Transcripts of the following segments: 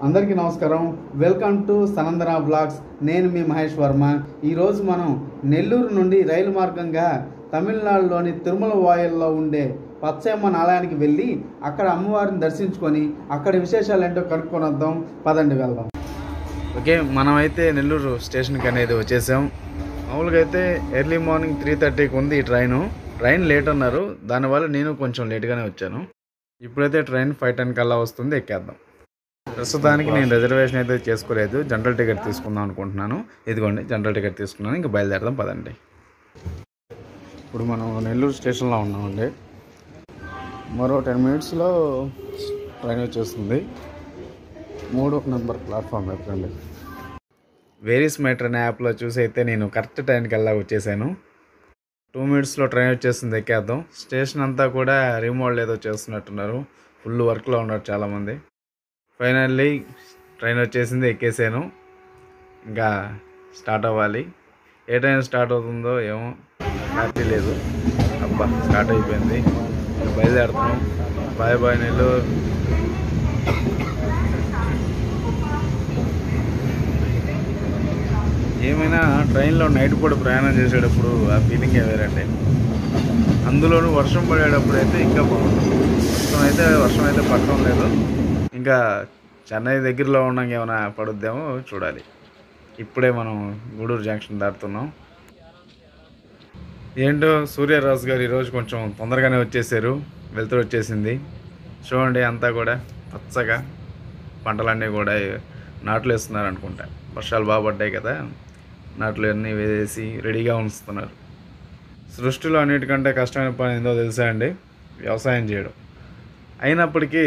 అందరికీ నమస్కారం. Welcome to Sanandana blogs. నేను మీ మహేష్ వర్మ. ఈరోజు మనం నెల్లూరు నుండి రైలు మార్గంగా తమిళనాడులోని తిరుమల వాయిల్లో ఉండే పచ్చయమ్మన్ ఆలయానికి వెళ్ళి అక్కడ అమ్మవారిని దర్శించుకొని అక్కడి విశేషాలు ఏంటో కనుక్కొని వద్దాం. పదండి వెళ్దాం. ఓకే, మనమైతే నెల్లూరు స్టేషన్కి అనేది వచ్చేసాం. మామూలుగా అయితే ఎర్లీ మార్నింగ్ 3:30కి ఉంది ఈ ట్రైన్ లేట్ అన్నారు. దానివల్ల నేను కొంచెం లేట్గానే వచ్చాను. ఇప్పుడైతే ట్రైన్ 5:10 కల్లా వస్తుంది, ఎక్కేద్దాం. ప్రస్తుతానికి నేను రిజర్వేషన్ అయితే చేసుకోలేదు, జనరల్ టికెట్ తీసుకుందాం అనుకుంటున్నాను. ఇదిగోండి జనరల్ టికెట్ తీసుకున్నాను, ఇంకా బయలుదేరదాం పదండి. ఇప్పుడు మనం నెల్లూరు స్టేషన్లో ఉన్నామండి. మరో 10 మినిట్స్లో ట్రైన్ వచ్చేస్తుంది. 3వ నెంబర్ ప్లాట్ఫామ్ ఎక్కడండి. వేరీస్ మై ట్రైన్ యాప్లో చూసి అయితే నేను కరెక్ట్ టైంకి వెళ్ళా వచ్చేసాను. 2 మినిట్స్లో ట్రైన్ వచ్చేస్తుంది, ఎక్కేద్దాం. స్టేషన్ అంతా కూడా రీమోడల్ ఏదో చేస్తున్నట్టున్నారు, ఫుల్ వర్క్లో ఉన్నారు చాలామంది. ఫైనల్లీ ట్రైన్ వచ్చేసింది, ఎక్కేసాను. ఇంకా స్టార్ట్ అవ్వాలి. ఏ ట్రైన్ స్టార్ట్ అవుతుందో ఏమో క్లారిటీ లేదు. అబ్బా, స్టార్ట్ అయిపోయింది, బయలుదేరుతున్నాం. Bye bye Nellore. ఏమైనా ట్రైన్లో నైట్ పూట ప్రయాణం చేసేటప్పుడు ఆ ఫీలింగే వేరండి. అందులోనూ వర్షం పడేటప్పుడు అయితే ఇంకా బాగుంటుంది. వర్షం అయితే పడటం లేదు. ఇంకా చెన్నై దగ్గరలో ఉన్నాక ఏమైనా పడుద్దేమో చూడాలి. ఇప్పుడే మనం గూడూరు జంక్షన్ దాటుతున్నాం. ఏంటో సూర్యరాజు గారు ఈరోజు కొంచెం తొందరగానే వచ్చేసారు, వెలుతురు వచ్చేసింది. చూడండి అంతా కూడా పచ్చగా, పంటలన్నీ కూడా నాట్లు వేస్తున్నారు అనుకుంటా. వర్షాలు బాగా పడ్డాయి కదా, నాట్లు అన్నీ వేసి రెడీగా ఉంచుతున్నారు. సృష్టిలో అన్నిటికంటే కష్టమైన పని ఏందో తెలుసా అండి? వ్యవసాయం చేయడం. అయినప్పటికీ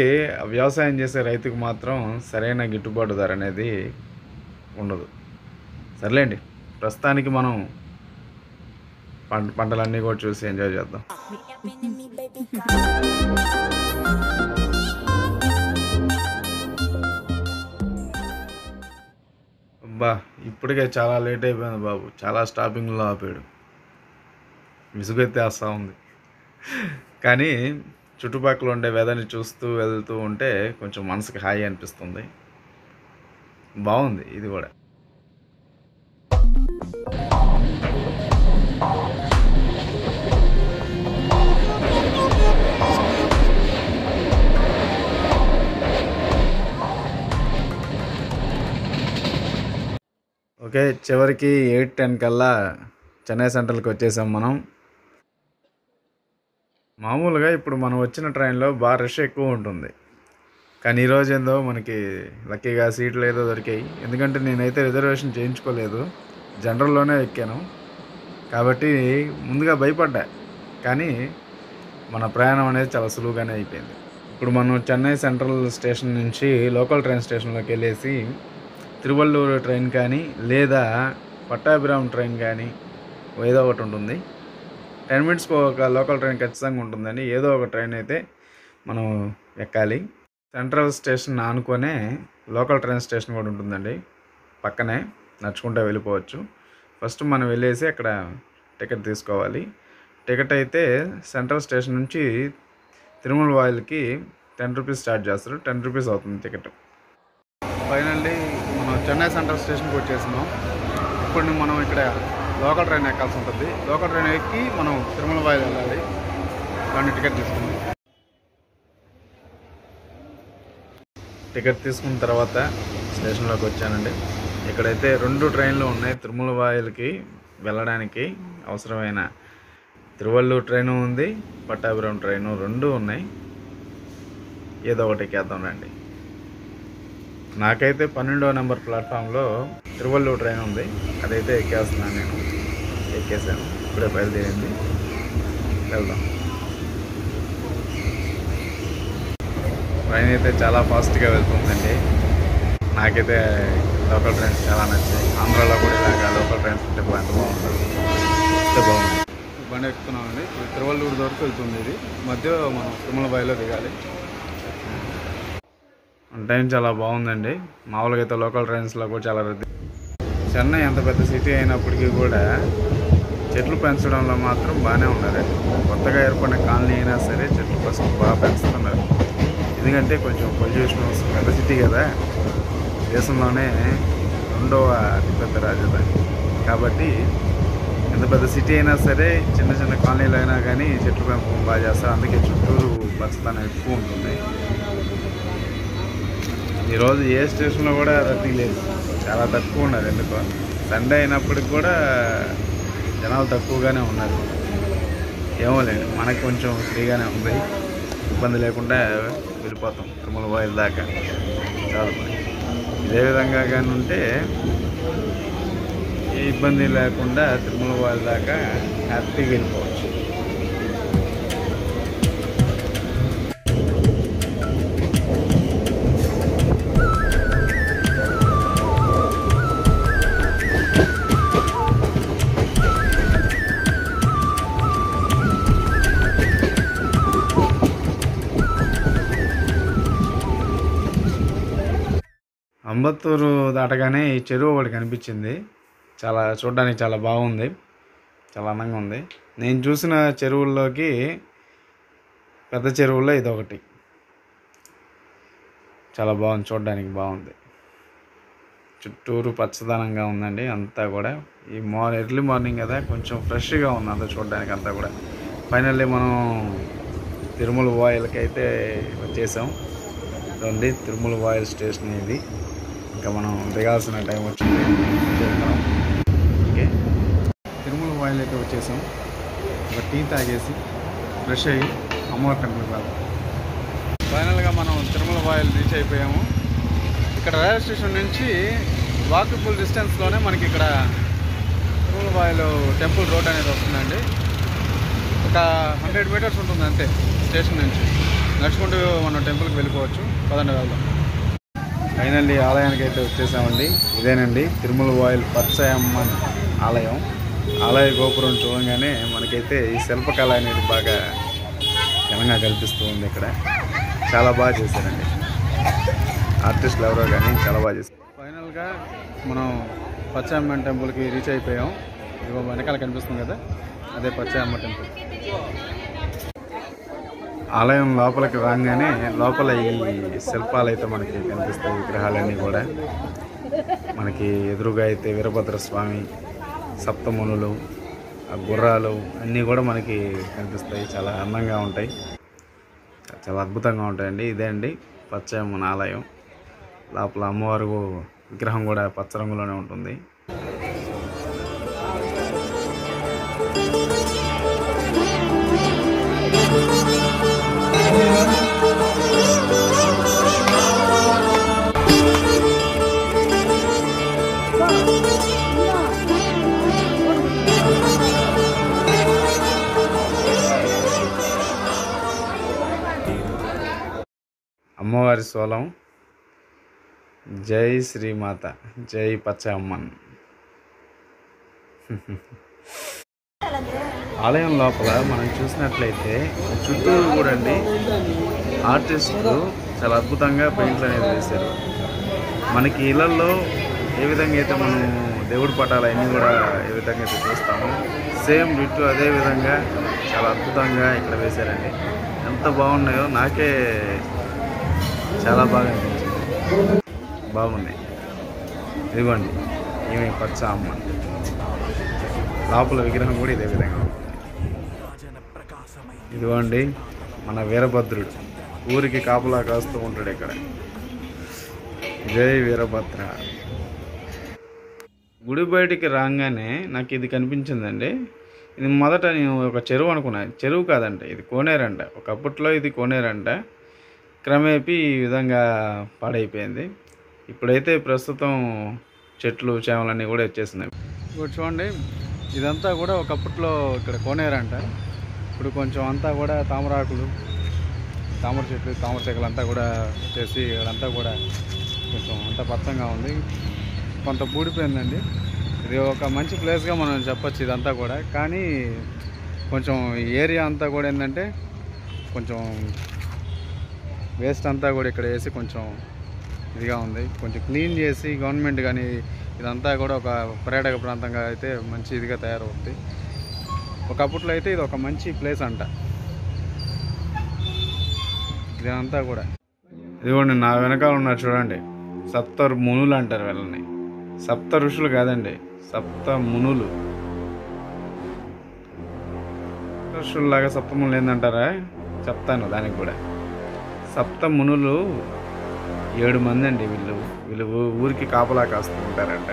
వ్యవసాయం చేసే రైతుకు మాత్రం సరైన గిట్టుబాటు ధర అనేది ఉండదు. సర్లేండి, ప్రస్తుతానికి మనం పంటలన్నీ కూడా చూసి ఎంజాయ్ చేద్దాం. అబ్బా, ఇప్పటికే చాలా లేట్ అయిపోయింది బాబు. చాలా స్టాపింగ్లో ఆపాడు, విసుగైతే వస్తూ ఉంది. కానీ చుట్టుపక్కల ఉండే వెదర్ని చూస్తూ వెళ్తూ ఉంటే కొంచెం మనసుకి హాయి అనిపిస్తుంది. బాగుంది ఇది కూడా. ఓకే, చివరికి 8:10 కల్లా చెన్నై సెంట్రల్కి వచ్చేసాం మనం. మామూలుగా ఇప్పుడు మనం వచ్చిన ట్రైన్లో బాగా రష్ ఎక్కువ ఉంటుంది, కానీ ఈరోజు ఏందో మనకి లక్కీగా సీట్లు ఏదో దొరికాయి. ఎందుకంటే నేనైతే రిజర్వేషన్ చేయించుకోలేదు, జనరల్లోనే ఎక్కాను కాబట్టి ముందుగా భయపడ్డా. కానీ మన ప్రయాణం అనేది చాలా సులువుగానే అయిపోయింది. ఇప్పుడు మనం చెన్నై సెంట్రల్ స్టేషన్ నుంచి లోకల్ ట్రైన్ స్టేషన్లోకి వెళ్ళేసి తిరువల్లూరు ట్రైన్ కానీ లేదా పట్టాభిరామ్ ట్రైన్ కానీ ఏదో ఒకటి ఉంటుంది. 10 మినిట్స్కి ఒక లోకల్ ట్రైన్ ఖచ్చితంగా ఉంటుందండి. ఏదో ఒక ట్రైన్ అయితే మనం ఎక్కాలి. సెంట్రల్ స్టేషన్ ఆనుకొనే లోకల్ ట్రైన్ స్టేషన్ కూడా ఉంటుందండి, పక్కనే నడుచుకుంటూ వెళ్ళిపోవచ్చు. ఫస్ట్ మనం వెళ్ళేసి అక్కడ టికెట్ తీసుకోవాలి. టికెట్ అయితే సెంట్రల్ స్టేషన్ నుంచి తిరుమల వాయిల్కి 10 రూపీస్ ఛార్జ్ చేస్తారు. 10 రూపీస్ అవుతుంది టికెట్. ఫైనల్లీ మనం చెన్నై సెంట్రల్ స్టేషన్కి వచ్చేసినాం. ఇప్పుడు మనం ఇక్కడ లోకల్ ట్రైన్ ఎక్కాల్సి ఉంటుంది. లోకల్ ట్రైన్ ఎక్కి మనం తిరుమల వాయిల్ వెళ్ళాలి. దాన్ని టికెట్ తీసుకుందాం. టికెట్ తీసుకున్న తర్వాత స్టేషన్లోకి వచ్చానండి. ఇక్కడైతే 2 ట్రైన్లు ఉన్నాయి తిరుమల వాయిల్కి వెళ్ళడానికి అవసరమైన. తిరువల్లూరు ట్రైను ఉంది, పట్టాభిరామ్ ట్రైను, 2 ఉన్నాయి. ఏదో ఒకటి ఎక్కేద్దాం రండి. నాకైతే 12వ నెంబర్ ప్లాట్ఫామ్లో తిరువల్లూరు ట్రైన్ ఉంది, అదైతే ఎక్కేస్తున్నాను. నేను ఎక్కేసాను, ఇప్పుడే బయలుదేరింది, వెళ్దాం. ట్రైన్ అయితే చాలా ఫాస్ట్గా వెళ్తుందండి. నాకైతే లోకల్ ట్రైన్స్ చాలా నచ్చాయి. ఆంధ్రాలో కూడా ఇలాగా లోకల్ ట్రైన్స్ ఉంటే ఎంత బాగుంటుంది, అంతే బాగుంది. బండి ఎక్కుతున్నామండి. తిరువల్లూరు వరకు వెళ్తుంది. ఇది మధ్య మనం తిరుమల వాయిల్లో దిగాలి. టైం చాలా బాగుందండి. మామూలుగా అయితే లోకల్ ట్రైన్స్లో కూడా చాలా రద్దీ. చెన్నై ఎంత పెద్ద సిటీ అయినప్పటికీ కూడా చెట్లు పెంచడంలో మాత్రం బాగానే ఉన్నారు. కొత్తగా ఏర్పడిన కాలనీ అయినా సరే చెట్లు ఫస్ట్ బాగా పెంచుతున్నారు. ఎందుకంటే కొంచెం పొల్యూషన్ పెద్ద సిటీ కదా, దేశంలోనే 2వ అతిపెద్ద రాజధాని కాబట్టి ఎంత పెద్ద సిటీ అయినా సరే చిన్న చిన్న కాలనీలు అయినా కానీ చెట్లు పెంపకం బాగా చేస్తారు. అందుకే చుట్టూరు పచ్చదనం ఎక్కువ ఉంటుంది. ఈరోజు ఏ స్టేషన్లో కూడా రద్దీ లేదు, చాలా తక్కువ ఉన్నారు. ఎందుకో సండే అయినప్పటికి కూడా జనాలు తక్కువగానే ఉన్నారు. ఏమో లేదు, మనకు కొంచెం ఫ్రీగానే ఉంది, ఇబ్బంది లేకుండా వెళ్ళిపోతాం తిరుమల వాయిల్ దాకా. చాలా ఇదే విధంగా కానీ ఉంటే ఏ ఇబ్బంది లేకుండా తిరుమల వాయిల్ దాకా హ్యాపీగా వెళ్ళిపోవచ్చు. అంబత్తూరు దాటగానే ఈ చెరువు ఒకటి కనిపించింది. చూడడానికి చాలా బాగుంది, చాలా అందంగా ఉంది. నేను చూసిన చెరువుల్లోకి పెద్ద చెరువుల్లో ఇదొకటి. చాలా బాగుంది, చూడడానికి బాగుంది. చుట్టూరు పచ్చదనంగా ఉందండి అంతా కూడా. ఈ ఎర్లీ మార్నింగ్ కదా, కొంచెం ఫ్రెష్గా ఉంది అంతా చూడడానికి అంతా కూడా. ఫైనల్లీ మనం తిరుమల వాయిల్కి అయితే వచ్చేసాం. ఇదండి తిరుమల వాయిల్ స్టేషన్. ఇది ఇంకా మనం దిగాల్సిన టైం వచ్చింది. ఓకే, తిరుమల వాయిల్ అయితే వచ్చేసాం. ఒక టీ తాగేసి ఫ్రెష్ అయ్యి అమ్మవారి టెంపుల్కి వెళ్తాం. ఫైనల్గా మనం తిరుమల వాయిల్ రీచ్ అయిపోయాము. ఇక్కడ రైల్వే స్టేషన్ నుంచి వాకబుల్ డిస్టెన్స్లోనే మనకి ఇక్కడ తిరుమల వాయిల్ టెంపుల్ రోడ్ అనేది వస్తుందండి. ఒక 100 మీటర్స్ ఉంటుంది అంతే స్టేషన్ నుంచి. నడుచుకుంటూ మనం టెంపుల్కి వెళ్ళిపోవచ్చు. పదండి వెళ్దాం. ఫైనల్లీ ఆలయానికి అయితే వచ్చేసామండి. ఇదేనండి తిరుమల వాయిల్ పచ్చయమ్మన్ ఆలయం. ఆలయ గోపురం చూడగానే మనకైతే ఈ శిల్పకళ అనేది బాగా ఘనంగా కల్పిస్తూ ఉంది. ఇక్కడ చాలా బాగా చేశారండి ఆర్టిస్టులు ఎవరో కానీ, చాలా బాగా చేశారు. ఫైనల్గా మనం పచ్చయమ్మన్ టెంపుల్కి రీచ్ అయిపోయాం. ఇదిగో వెనకాల కనిపిస్తుంది కదా, అదే పచ్చయమ్మ టెంపుల్. ఆలయం లోపలికి రాగానే లోపల ఈ శిల్పాలు అయితే మనకి కనిపిస్తాయి. విగ్రహాలన్నీ కూడా మనకి ఎదురుగా అయితే వీరభద్ర స్వామి, సప్తమునులు, ఆ గుర్రాలు అన్నీ కూడా మనకి కనిపిస్తాయి. చాలా అందంగా ఉంటాయి, చాలా అద్భుతంగా ఉంటాయండి. ఇదే అండి పచ్చయమ్మన్ ఆలయం. లోపల అమ్మవారు విగ్రహం కూడా పచ్చ రంగులోనే ఉంటుంది. అమ్మవారి సోలం. జై శ్రీమాత, జై పచ్చయమ్మన్. ఆలయం లోపల మనం చూసినట్లయితే చుట్టూరు కూడా అండి ఆర్టిస్టులు చాలా అద్భుతంగా పెయింట్లు అనేది వేశారు. మనకి ఇళ్లలో ఏ విధంగా అయితే మనం దేవుడి పటాలు అన్నీ కూడా ఏ విధంగా అయితే చూస్తామో సేమ్ డిట్టు అదే విధంగా చాలా అద్భుతంగా ఇక్కడ వేశారండి. ఎంత బాగున్నాయో నాకే చాలా బాగా అనిపించింది. బాగున్నాయి. ఇదిగోండి ఈమె పచ్చ అమ్మ. లోపల విగ్రహం కూడా ఇదే విధంగా ఉంటుంది. ఇదిగోండి మన వీరభద్రుడు ఊరికి కాపులా కాస్తూ ఉంటాడు ఇక్కడ. జై వీరభద్ర. గుడి బయటికి రాగానే నాకు ఇది కనిపించిందండి. ఇది మొదట నేను ఒక చెరువు అనుకున్నాను. చెరువు కాదంట, ఇది కోనేరంట. ఒకప్పట్లో ఇది కోనేరంట. క్రమేపీ ఈ విధంగా పాడైపోయింది. ఇప్పుడైతే ప్రస్తుతం చెట్లు చేమలన్నీ కూడా వచ్చేసినాయి. ఇప్పుడు చూడండి, ఇదంతా కూడా ఒకప్పట్లో ఇక్కడ కోనేరంట. ఇప్పుడు కొంచెం అంతా కూడా తామరాకులు, తామర చెట్లు, తామర చెక్కలు అంతా కూడా వచ్చేసి ఇక్కడంతా కూడా కొంచెం అంతా పచ్చంగా ఉంది. కొంత పూడిపోయిందండి. ఇది ఒక మంచి ప్లేస్గా మనం చెప్పచ్చు ఇదంతా కూడా. కానీ కొంచెం ఏరియా అంతా కూడా ఏంటంటే కొంచెం వేస్ట్ అంతా కూడా ఇక్కడ వేసి కొంచెం ఇదిగా ఉంది. కొంచెం క్లీన్ చేసి గవర్నమెంట్ కానీ ఇదంతా కూడా ఒక పర్యాటక ప్రాంతంగా అయితే మంచి ఇదిగా తయారవుతుంది. ఒకప్పట్లో అయితే ఇది ఒక మంచి ప్లేస్ అంట ఇదంతా కూడా. ఇదిగోండి నా వెనకాల ఉన్నారు చూడండి, సప్త మునులు అంటారు వీళ్ళని. సప్త ఋషులు కాదండి, సప్త మునులు. ఋషుల్లాగా సప్తమునులు ఏందంటారా, చెప్తాను దానికి కూడా. సప్త మునులు 7 మంది అండి. వీళ్ళు ఊరికి కాపలా కాస్తూ ఉంటారంట.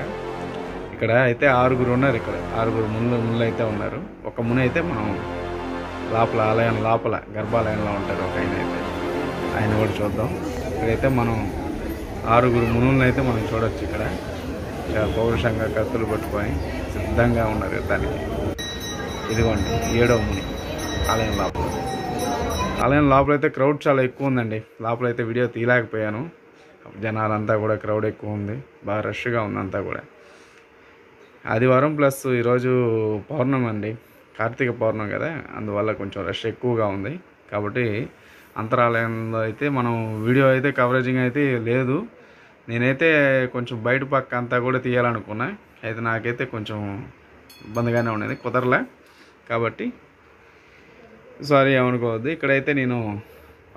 ఇక్కడ అయితే 6 ఉన్నారు. ఇక్కడ 6 మునులు అయితే ఉన్నారు. ఒక ముని అయితే మనం లోపల ఆలయం లోపల గర్భాలయంలో ఉంటారు ఒక ఆయన అయితే, ఆయన కూడా చూద్దాం. ఇక్కడైతే మనం 6 మునులను అయితే మనం చూడొచ్చు. ఇక్కడ పౌరుషంగా కత్తులు పట్టుకొని సిద్ధంగా ఉన్నారు దానికి. ఇదిగోండి 7వ ముని ఆలయం లోపల. ఆలయం లోపలైతే క్రౌడ్ చాలా ఎక్కువ ఉందండి. లోపలైతే వీడియో తీయలేకపోయాను, జనాలంతా కూడా క్రౌడ్ ఎక్కువ ఉంది, బాగా రష్గా ఉంది అంతా కూడా. ఆదివారం ప్లస్ ఈరోజు పౌర్ణమి అండి, కార్తీక పౌర్ణమి కదా, అందువల్ల కొంచెం రష్ ఎక్కువగా ఉంది. కాబట్టి అంతరాలయంలో అయితే మనం వీడియో అయితే కవరేజింగ్ అయితే లేదు. నేనైతే కొంచెం బయట పక్క అంతా కూడా తీయాలనుకున్నా, అయితే నాకైతే కొంచెం ఇబ్బందిగానే ఉండేది, కుదరలే. కాబట్టి సారీ ఏమనుకోవద్దు. ఇక్కడైతే నేను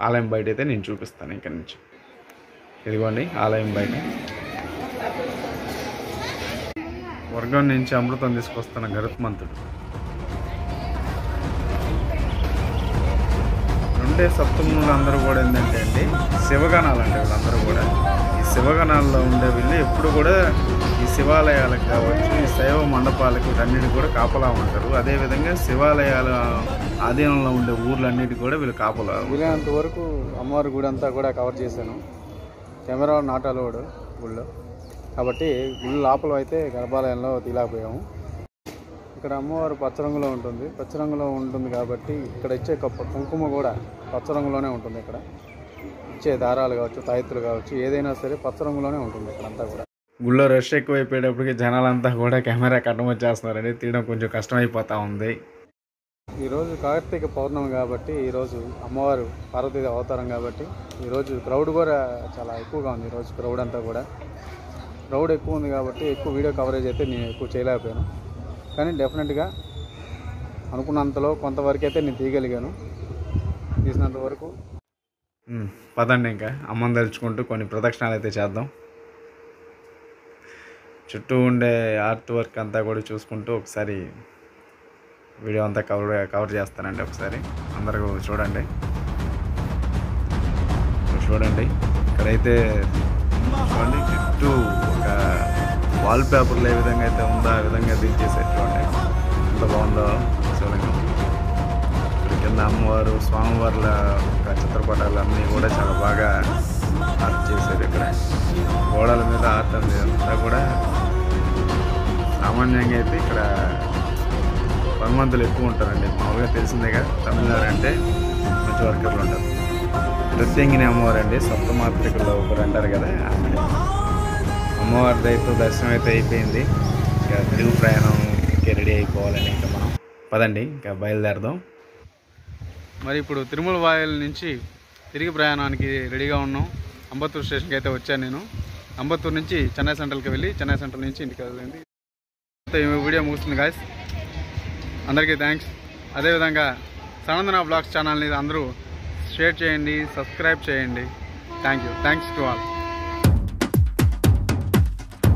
ఆలయం బయట అయితే నేను చూపిస్తాను ఇక్కడ నుంచి. ఇదిగోండి ఆలయం బయట వర్గం నుంచి అమృతం తీసుకొస్తున్న గరుత్మంతుడు. 2 సప్తమునులు అందరూ కూడా ఏంటంటే అండి శివగణాలు అంటే వీళ్ళందరూ కూడా. ఈ శివగణాల్లో ఉండే వీళ్ళు ఎప్పుడు కూడా ఈ శివాలయాలకు కావచ్చు, ఈ శైవ మండపాలకు వీటన్నిటికి కూడా కాపలా ఉంటారు. అదేవిధంగా శివాలయాల ఆధీనంలో ఉండే ఊర్లన్నిటికీ కూడా వీళ్ళు కాపలా. వీలైనంత వరకు అమ్మవారి గుడి అంతా కూడా కవర్ చేశాను. కెమెరా నాట్ అలౌడ్ గుళ్ళో, కాబట్టి గుళ్ళు లోపల అయితే గర్భాలయంలో తీయలేకపోయాము. ఇక్కడ అమ్మవారు పచ్చ రంగులో ఉంటుంది కాబట్టి ఇక్కడ ఇచ్చే కుంకుమ కూడా పచ్చ రంగులోనే ఉంటుంది. ఇక్కడ ఇచ్చే దారాలు కావచ్చు, తాయెత్తులు కావచ్చు, ఏదైనా సరే పచ్చ రంగులోనే ఉంటుంది ఇక్కడంతా కూడా. గుళ్ళో రష్ ఎక్కువైపోయేటప్పటికి జనాలంతా కూడా కెమెరా కట్టం వచ్చేస్తున్నారండి, తీయడం కొంచెం కష్టమైపోతూ ఉంది. ఈరోజు కార్తీక పౌర్ణమి కాబట్టి, ఈరోజు అమ్మవారు పార్వతీదేవి అవతారం కాబట్టి ఈరోజు క్రౌడ్ కూడా చాలా ఎక్కువగా ఉంది. ఈరోజు క్రౌడ్ అంతా కూడా క్రౌడ్ ఎక్కువ ఉంది కాబట్టి ఎక్కువ వీడియో కవరేజ్ అయితే నేను ఎక్కువ చేయలేకపోయాను. కానీ డెఫినెట్గా అనుకున్నంతలో కొంతవరకు అయితే నేను తీయగలిగాను. తీసినంత వరకు పదండి ఇంకా అమ్మని తలుచుకుంటూ కొన్ని ప్రదక్షిణాలు అయితే చేద్దాం. చుట్టూ ఉండే ఆర్ట్ వర్క్ అంతా కూడా చూసుకుంటూ ఒకసారి వీడియో అంతా కవర్ చేస్తానండి. ఒకసారి అందరూ చూడండి. ఇక్కడైతే చూడండి చుట్టూ ఒక వాల్ పేపర్లు ఏ విధంగా అయితే ఉందో ఆ విధంగా తీసేసేటువంటి ఎంత బాగుందో శివలింగం. ఇక్కడ కింద అమ్మవారు స్వామివార్ల చిత్రపటాలు అన్నీ కూడా చాలా బాగా ఆర్ట్ చేశారు. ఇక్కడ గోడల మీద ఆర్ట్ అంతా కూడా సామాన్యంగా అయితే ఇక్కడ పనిమంతులు ఎక్కువ ఉంటారండి. మామూలుగా తెలిసిందేగా తమిళనాడు అంటే మంచి వర్కర్లు ఉంటారు. ప్రత్యంగిని అమ్మవారు అండి, సప్తమాత్రికల్లో ఒకరు అంటారు కదా. అమ్మవారి దయతో దర్శనం అయితే అయిపోయింది. ఇంకా తిరుగు ప్రయాణం ఇంకా రెడీ అయిపోవాలని ఇంకా మనం పదండి ఇంకా బయలుదేరదాం. మరి ఇప్పుడు తిరుమల వాయల్ నుంచి తిరిగి ప్రయాణానికి రెడీగా ఉన్నాం. అంబత్తూరు స్టేషన్కి అయితే వచ్చాను నేను. అంబత్తూరు నుంచి చెన్నై సెంట్రల్కి వెళ్ళి చెన్నై సెంట్రల్ నుంచి ఇంటికి వెళ్ళింది. వీడియో ముగుస్తుంది గాయస్. అందరికీ థ్యాంక్స్. అదేవిధంగా సనందన బ్లాగ్స్ ఛానల్ని అందరూ షేర్ చేయండి, సబ్స్క్రైబ్ చేయండి. Thanks to all.